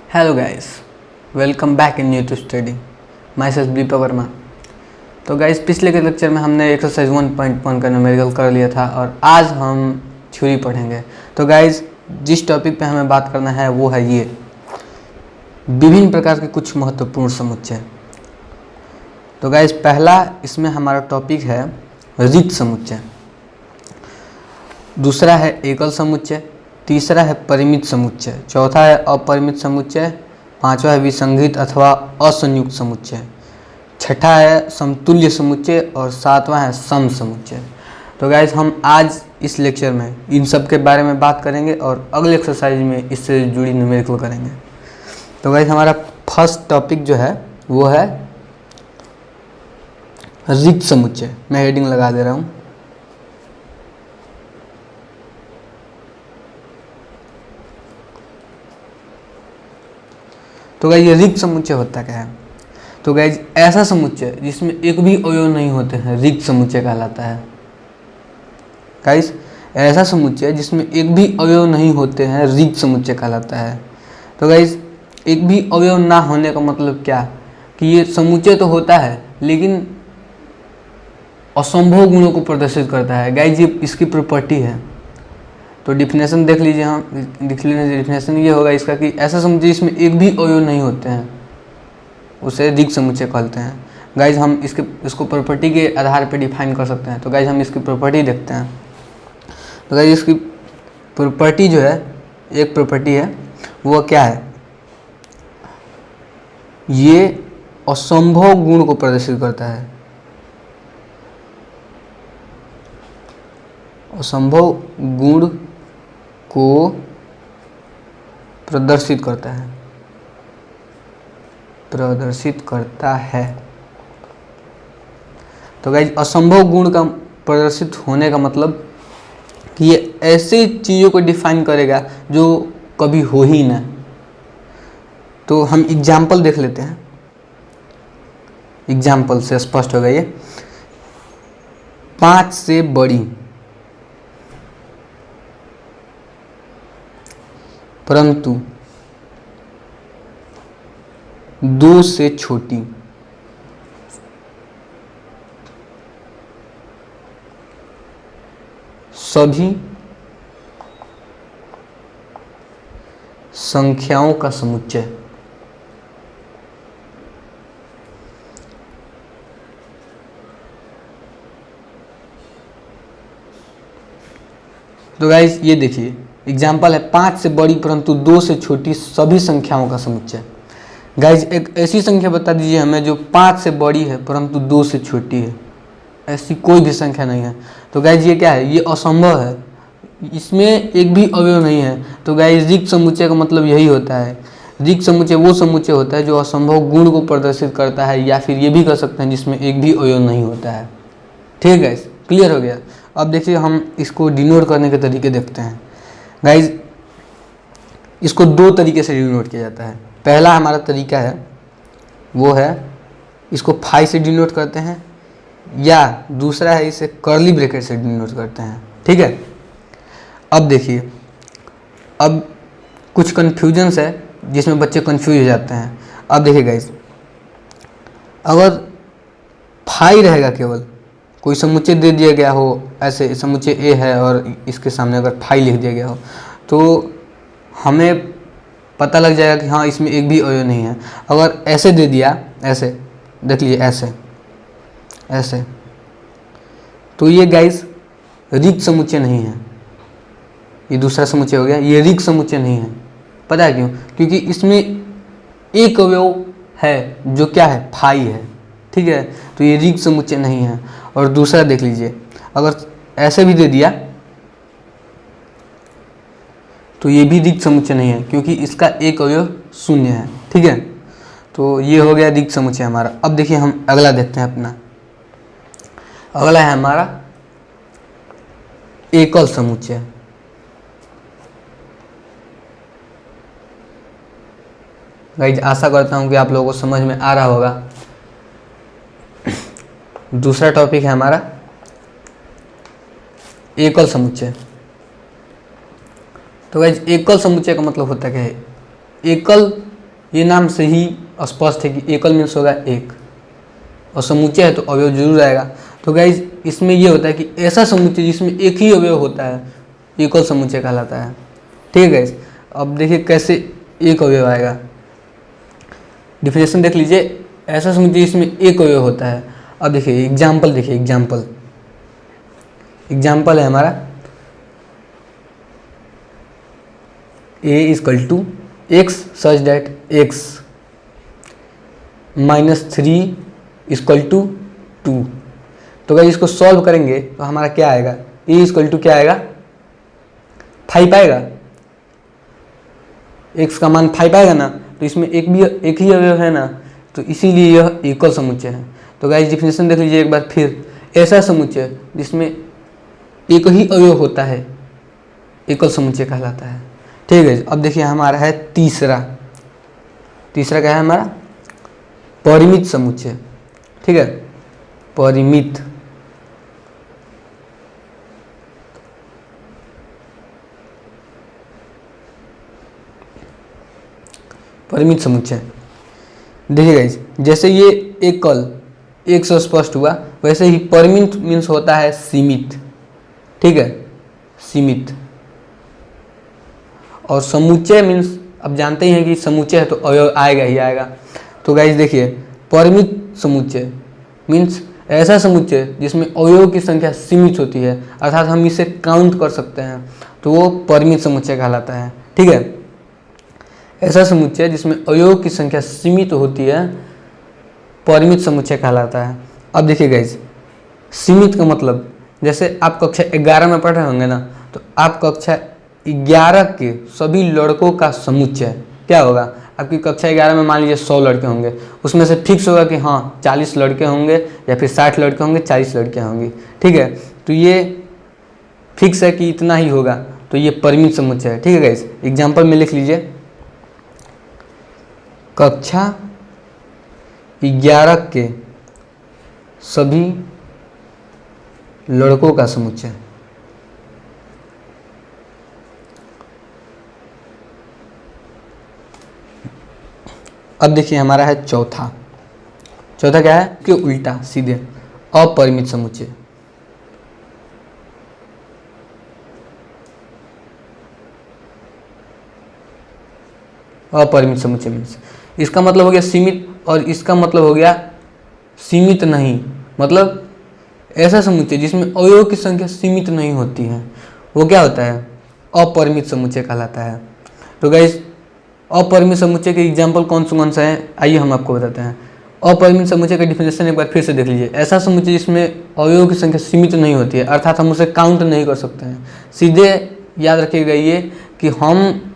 Hello guys, welcome back in new to study myself Deepak Verma. तो guys, पिछले के lecture में हमने एक्सरसाइज 1.1 का न्यूमेरिकल कर लिया था और आज हम थ्योरी पढ़ेंगे। तो गाइस, जिस टॉपिक पे हमें बात करना है वो है ये विभिन्न प्रकार के कुछ महत्वपूर्ण समुच्चय। तो गाइस, पहला इसमें हमारा टॉपिक है रिक्त समुच्चय, दूसरा है एकल समुच्चय, तीसरा है परिमित समुच्चय, चौथा है अपरिमित समुच्चय, पांचवा है विसंगत अथवा असंयुक्त समुच्चय, छठा है समतुल्य समुच्चय और सातवां है सम समुच्चय। तो गाइस, हम आज इस लेक्चर में इन सब के बारे में बात करेंगे और अगले एक्सरसाइज में इससे जुड़ी न्यूमेरिकल करेंगे। तो गाइस, हमारा फर्स्ट टॉपिक जो है वो है रिक्त समुच्चय। मैं हेडिंग लगा दे रहा हूँ। तो गाइस, ये रिक्त समुच्चय होता क्या है? तो गाइस, ऐसा समुच्चय जिसमें एक भी अवयव नहीं होते हैं रिक्त समुच्चय कहलाता है। गाइस, ऐसा समुच्चय जिसमें एक भी अवयव नहीं होते हैं रिक्त समुच्चय कहलाता है। तो गाइस, एक भी अवयव ना होने का मतलब क्या कि ये समुच्चय तो होता है लेकिन असंभव गुणों को प्रदर्शित करता है। गाइस, ये इसकी प्रॉपर्टी है। तो डिफिनेशन देख लीजिए, हम डिफिनेशन ये होगा इसका कि ऐसा समुच्चय जिसमें एक भी अवयव नहीं होते हैं उसे रिक्त समुच्चय कहते हैं। गाइस, हम इसको प्रॉपर्टी के आधार पर डिफाइन कर सकते हैं। तो गाइस, हम इसकी प्रॉपर्टी देखते हैं। तो गाइस, इसकी प्रॉपर्टी जो है, एक प्रॉपर्टी है, वो क्या है? ये असंभव गुण को प्रदर्शित करता है। असंभव गुण को प्रदर्शित करता है। तो गाइस, असंभव गुण का प्रदर्शित होने का मतलब कि ये ऐसी चीज़ों को डिफाइन करेगा जो कभी हो ही ना। तो हम एग्जाम्पल देख लेते हैं, एग्जाम्पल से स्पष्ट होगा ये। 5 से बड़ी परंतु 2 से छोटी सभी संख्याओं का समुच्चय। तो गाइस, ये देखिए एग्जाम्पल है 5 से बड़ी परंतु 2 से छोटी सभी संख्याओं का समुच्चय। गाइस, एक ऐसी संख्या बता दीजिए हमें जो 5 से बड़ी है परंतु 2 से छोटी है। ऐसी कोई भी संख्या नहीं है। तो गाइस, ये क्या है? ये असंभव है, इसमें एक भी अवयव नहीं है। तो गाइस, रिक्त समुच्चय का मतलब यही होता है। रिक्त समुच्चय वो समुच्चय होता है जो असंभव गुण को प्रदर्शित करता है, या फिर ये भी कर सकते हैं जिसमें एक भी अवयव नहीं होता है। ठीक है गाइस, क्लियर हो गया? अब देखिए, हम इसको डिनोट करने के तरीके देखते हैं। गाइज, इसको 2 तरीके से डिनोट किया जाता है। पहला हमारा तरीका है वो है इसको फाई से डिनोट करते हैं, या दूसरा है इसे कर्ली ब्रैकेट से डिनोट करते हैं। ठीक है, अब देखिए, अब कुछ कन्फ्यूजन्स है जिसमें बच्चे कंफ्यूज हो जाते हैं। अब देखिए गाइज, अगर फाई रहेगा, केवल कोई समुच्चय दे दिया गया हो, ऐसे समुच्चय ए है और इसके सामने अगर फाई लिख दिया गया हो, तो हमें पता लग जाएगा कि हाँ, इसमें एक भी अवयव नहीं है। अगर ऐसे दे दिया, ऐसे देख लीजिए, ऐसे, तो ये गाइस रिक्त समुच्चय नहीं है। ये दूसरा समुच्चय हो गया, ये रिक्त समुच्चय नहीं है। पता है क्यों? क्योंकि इसमें एक अवयव है जो क्या है? फाई है। ठीक है, तो ये रिक्त समुच्चय नहीं है। और दूसरा देख लीजिए, अगर ऐसे भी दे दिया तो ये भी रिक्त समुच्चय नहीं है, क्योंकि इसका एक अवयव 0 है। ठीक है, तो ये हो गया रिक्त समुच्चय हमारा। अब देखिए, हम अगला देखते हैं अपना। अगला है हमारा एकल समुच्चय। गाइस, आशा करता हूं कि आप लोगों को समझ में आ रहा होगा। दूसरा टॉपिक है हमारा एकल समुच्चय। तो गाइस एकल समुच्चय का मतलब होता क्या है? एकल ये नाम से ही स्पष्ट है कि एकल मीन्स होगा एक, और समुच्चय है तो अवयव जरूर आएगा। तो गाइज इसमें ये होता है कि ऐसा समुच्चय जिसमें एक ही अवयव होता है एकल समुच्चय कहलाता है। ठीक है गाइज, अब देखिए कैसे एक अवयव आएगा। डिफिनेशन देख लीजिए, ऐसा समुच्चय जिसमें एक अवयव होता है। अब देखिए एग्जाम्पल, देखिए एग्जाम्पल है हमारा a equal to x such that x -3 equal to 2। तो अगर इसको सॉल्व करेंगे तो हमारा क्या आएगा, a इक्वल टू क्या आएगा 5 आएगा, x का मान 5 आएगा ना, तो इसमें एक ही अवयव है ना, तो इसीलिए यह एकल समुच्चय है। तो गाइस डिफिनेशन देख लीजिए एक बार फिर, ऐसा समुच्चय जिसमें एक ही अवयव होता है एकल समुच्चय कहलाता है। ठीक है, अब देखिए हमारा है तीसरा क्या है हमारा, परिमित समुच्चय। ठीक है, परिमित समुच्चय। देखिए गाइस, जैसे ये एकल एक से स्पष्ट हुआ, वैसे ही परिमित मीन्स होता है सीमित। ठीक है, सीमित। और समुच्चय मीन्स अब जानते ही हैं कि समुच्चय है तो अवयव आएगा ही आएगा। तो गाइस देखिए, परिमित समुच्चय मीन्स ऐसा समुच्चय जिसमें अवयव की संख्या सीमित होती है, अर्थात हम इसे काउंट कर सकते हैं, तो वो परिमित समुच्चय कहलाता है। ठीक है, ऐसा समुच्चय जिसमें अवयव की संख्या सीमित होती है परिमित समुच्चय कहलाता है। अब देखिए गाइस, सीमित का मतलब, जैसे आप कक्षा 11 में पढ़ रहे होंगे ना, तो आप कक्षा 11 के सभी लड़कों का समुच्चय क्या होगा। आपकी कक्षा 11 में मान लीजिए 100 लड़के होंगे, उसमें से फिक्स होगा कि हाँ 40 लड़के होंगे या फिर 60 लड़के होंगे, 40 लड़कियाँ होंगी। ठीक है, तो ये फिक्स है कि इतना ही होगा, तो ये परिमित समुच्चय है। ठीक है गाइस, एग्जाम्पल में लिख लीजिए, कक्षा 11 के सभी लड़कों का समुच्चय। अब देखिए हमारा है चौथा क्या है कि उल्टा सीधे अपरिमित समुच्चय। अपरिमित समुच्चय मीन्स, इसका मतलब हो गया सीमित और इसका मतलब हो गया सीमित नहीं, मतलब ऐसा समुच्चय जिसमें अवयव की संख्या सीमित नहीं होती है, वो क्या होता है, अपरिमित समुच्चय कहलाता है। तो गाइस अपरिमित समुच्चय के एग्जाम्पल कौन सा है, आइए हम आपको बताते हैं। अपरिमित समुच्चय का डिफिनेशन एक बार फिर से देख लीजिए, ऐसा समुच्चय जिसमें अवयव की संख्या सीमित नहीं होती है, अर्थात हम उसे काउंट नहीं कर सकते हैं। सीधे याद रखिएगा ये कि हम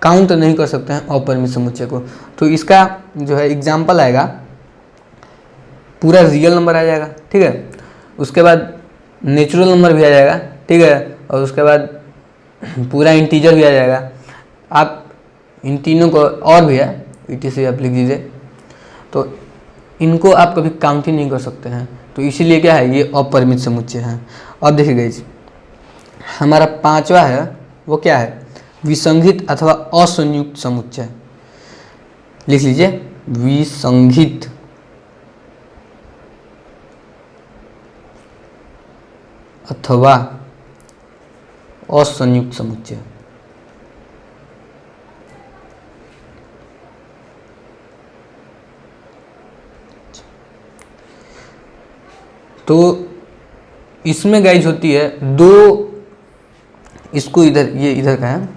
काउंट नहीं कर सकते हैं अपरिमित समुच्चय को। तो इसका जो है एग्जाम्पल आएगा, पूरा रियल नंबर आ जाएगा। ठीक है, उसके बाद नेचुरल नंबर भी आ जाएगा। ठीक है, और उसके बाद पूरा इंटीजर भी आ जाएगा। आप इन तीनों को, और भी है ETC आप लिख दीजिए, तो इनको आप कभी काउंट ही नहीं कर सकते हैं, तो इसीलिए क्या है, ये अपरिमित समुच्चय है। अब देखिए गाइस, हमारा पांचवा है वो क्या है, विसंगत अथवा असंयुक्त समुच्चय। लिख लीजिए, विसंगत अथवा असंयुक्त समुच्चय। तो इसमें गाइज होती है दो, इसको इधर, ये इधर का है,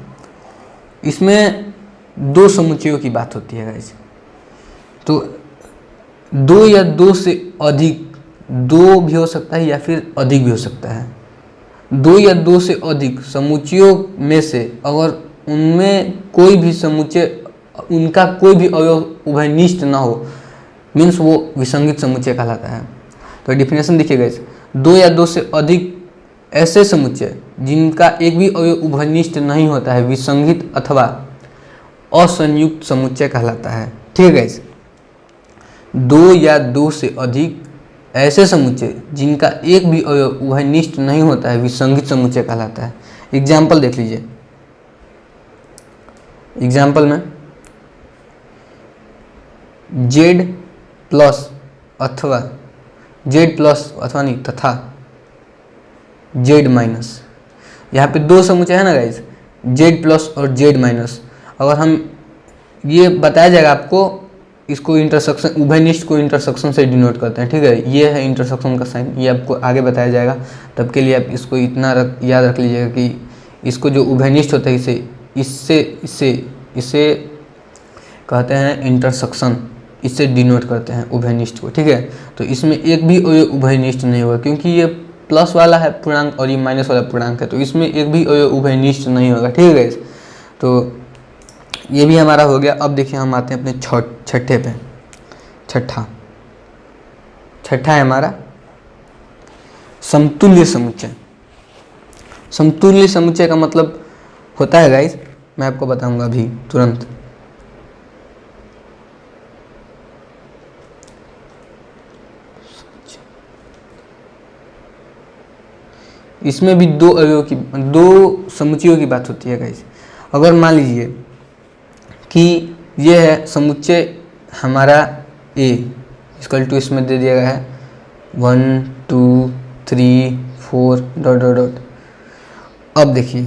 इसमें दो समुच्चयों की बात होती है गाइज। तो दो या दो से अधिक, दो भी हो सकता है या फिर अधिक भी हो सकता है। दो या दो से अधिक समुच्चयों में से अगर उनमें कोई भी समुच्चय, उनका कोई भी अवयव उभयनिष्ठ ना हो, मीन्स वो विसंगत समुच्चय कहलाता है। तो डिफिनेशन देखिएगा, दो या दो से अधिक ऐसे समुच्चय जिनका एक भी अवयव उभयनिष्ठ नहीं होता है विसंगत अथवा असंयुक्त समुच्चय कहलाता है। ठीक है गाइस, दो या दो से अधिक ऐसे समुच्चय जिनका एक भी अवयव उभयनिष्ठ नहीं होता है विसंगत समुच्चय कहलाता है। एग्जाम्पल देख लीजिए, एग्जाम्पल में जेड प्लस अथवा नहीं तथा जेड माइनस, यहाँ पे दो समुच्चय है ना गाइज, जेड प्लस और जेड माइनस। अगर हम ये बताया जाएगा आपको, इसको इंटरसेक्शन, उभयनिष्ठ को इंटरसेक्शन से डिनोट करते हैं, ठीक है। ये है इंटरसेक्शन का साइन, ये आपको आगे बताया जाएगा। तब के लिए आप इसको इतना याद रख लीजिएगा कि इसको जो उभयनिष्ठ होता है इसे कहते हैं इंटरसेक्शन, इससे डिनोट करते हैं उभयनिष्ठ को, ठीक है। तो इसमें एक भी अवयव उभयनिष्ठ नहीं होगा, क्योंकि ये प्लस वाला है पूर्णांक और ये माइनस वाला पूर्णांक है, तो इसमें एक भी अवयव उभयनिष्ठ नहीं होगा, ठीक है। तो ये भी हमारा हो गया। अब देखिए हम आते हैं अपने छठे पे। छठा है हमारा समतुल्य समुच्चय। समतुल्य समुच्चय का मतलब होता है गाइस, मैं आपको बताऊंगा अभी तुरंत। इसमें भी दो समुच्चयों की बात होती है गाइस। अगर मान लीजिए कि ये है समुच्चय हमारा ए, इक्वल टू इसमें दे दिया गया है 1 2 3 4 डॉट डॉट डॉट। अब देखिए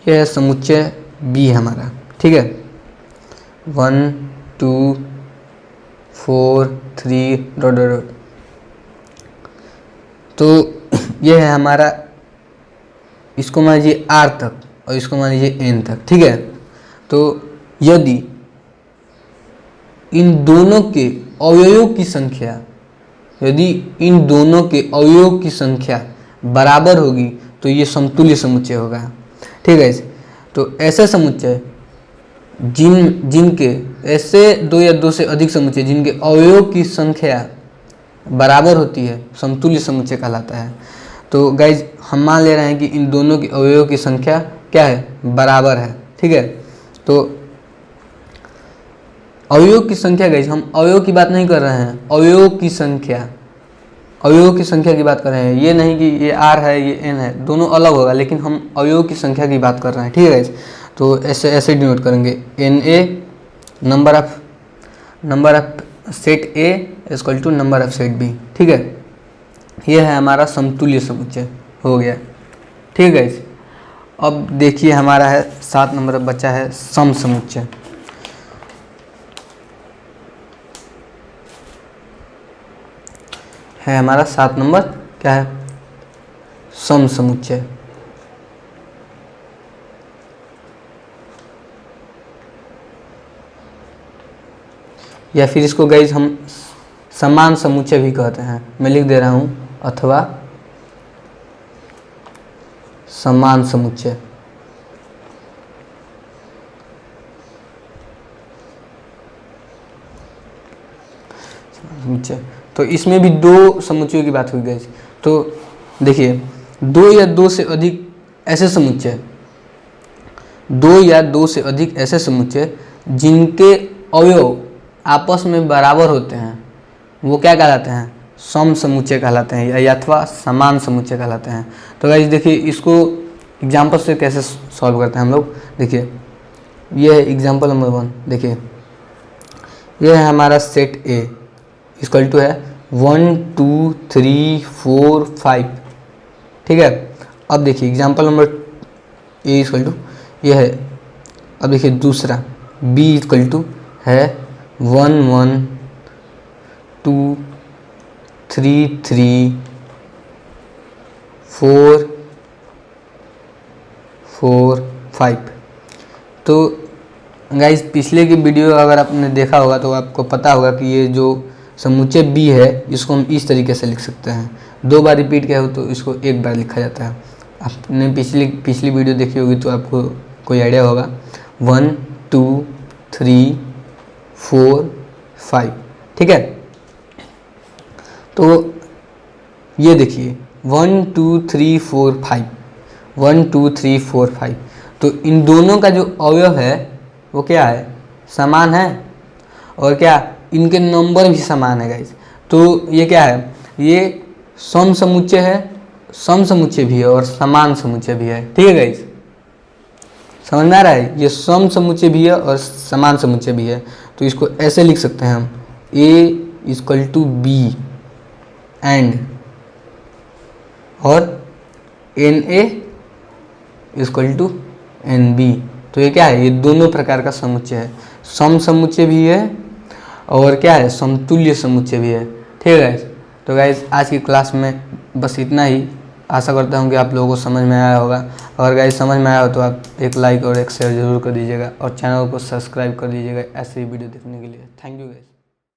ये है समुच्चय बी हमारा, ठीक है, 1 2 4 3 डॉट डॉट डॉट। तो ये है हमारा, इसको मान लीजिए आर तक और इसको मान लीजिए एन तक, ठीक है। तो यदि इन दोनों के अवयवों की संख्या बराबर होगी तो ये समतुल्य समुच्चय होगा, ठीक है। तो ऐसे समुच्चय जिनके ऐसे दो या दो से अधिक समुच्चय जिनके अवयवों की संख्या बराबर होती है समतुल्य समुच्चय कहलाता है। तो गाइज हम मान ले रहे हैं कि इन दोनों के अवयवों की संख्या क्या है, बराबर है, ठीक है। तो अवयव की संख्या गाइज, हम अवयव की बात नहीं कर रहे हैं, अवयवों की संख्या की बात कर रहे हैं। ये नहीं कि ये आर है ये एन है, दोनों अलग होगा, लेकिन हम अवयव की संख्या की बात कर रहे हैं, ठीक है गाइज। तो ऐसे डिनोट करेंगे, n A number of set A equal to number of set B, ठीक है। यह है हमारा समतुल्य समुच्चय हो गया, ठीक है गाइज। अब देखिए हमारा है 7 नंबर बचा है सम समुच्चय। है हमारा 7 नंबर क्या है, सम समुच्चय। या फिर इसको गाइज हम समान समुच्चय भी कहते हैं, मैं लिख दे रहा हूं, अथवा समान समुच्चय। तो इसमें भी दो समुच्चयों की बात हुई गई। तो देखिए दो या दो से अधिक ऐसे समुच्चय जिनके अवयव आपस में बराबर होते हैं वो क्या कहलाते हैं, सम समुच्चय कहलाते हैं या अथवा समान समुच्चय कहलाते हैं। तो गाइस देखिए इसको एग्जाम्पल से कैसे सॉल्व करते हैं हम लोग। देखिए ये है एग्जाम्पल नंबर 1। देखिए ये है हमारा सेट ए इक्वल टू है 1 2 3 4 5, ठीक है। अब देखिए example number A equal to ये है। अब देखिए दूसरा बी इक्वल टू है 1 1 2 3 3 4 4 5। तो गाइस पिछले की वीडियो अगर आपने देखा होगा तो आपको पता होगा कि ये जो समुच्चय बी है इसको हम इस तरीके से लिख सकते हैं। 2 बार रिपीट किया हो तो इसको 1 बार लिखा जाता है। आपने पिछली वीडियो देखी होगी तो आपको कोई आइडिया होगा। 1 2 3 4 5, ठीक है। तो ये देखिए 1 2 3 4 5 1 2 3 4 5। तो इन दोनों का जो अवयव है वो क्या है, समान है, और क्या इनके नंबर भी समान है गाइस। तो ये क्या है, ये सम समुच्चय है, सम समुच्चय भी है और समान समुच्चय भी है, ठीक है गाइस। समझ में आ रहा है, ये सम समुच्चय भी है और समान समुच्चय भी है। तो इसको ऐसे लिख सकते हैं हम A=B एंड और NA=NB। तो ये क्या है, ये दोनों प्रकार का समुच्चय है, सम समुच्चय भी है और क्या है, समतुल्य समुच्चय भी है। ठीक है, तो गाइज आज की क्लास में बस इतना ही। आशा करता हूँ कि आप लोगों को समझ में आया होगा। अगर गाइज समझ में आया हो तो आप एक लाइक और एक शेयर जरूर कर दीजिएगा और चैनल को सब्सक्राइब कर दीजिएगा ऐसे ही वीडियो देखने के लिए। Thank you guys.